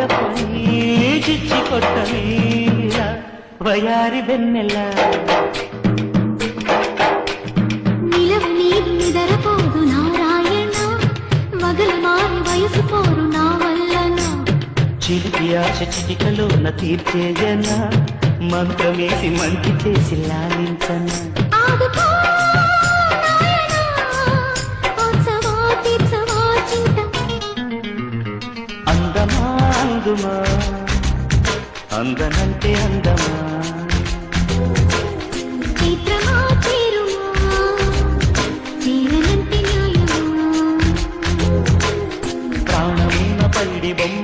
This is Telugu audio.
వరపని చిచ్చి కొట్టని వయారి వెన్నెల నిలవని నిదరపోదు నారాయణ మగల మారి వయసు పోరు నా వల్లన చిలిపి ఆశ చిటికలోన తీర్చేయన మంత్రమేసి మంచి చేసి లాలించన ఆగుపో నాయనా ఓసవా తీర్చవా చింత అందమా అందుమా అందనంటే అందమా చైత్రమా చేరుమా చేరనంటే న్యాయమా ప్రాణమున్న పైడి బొమ్మ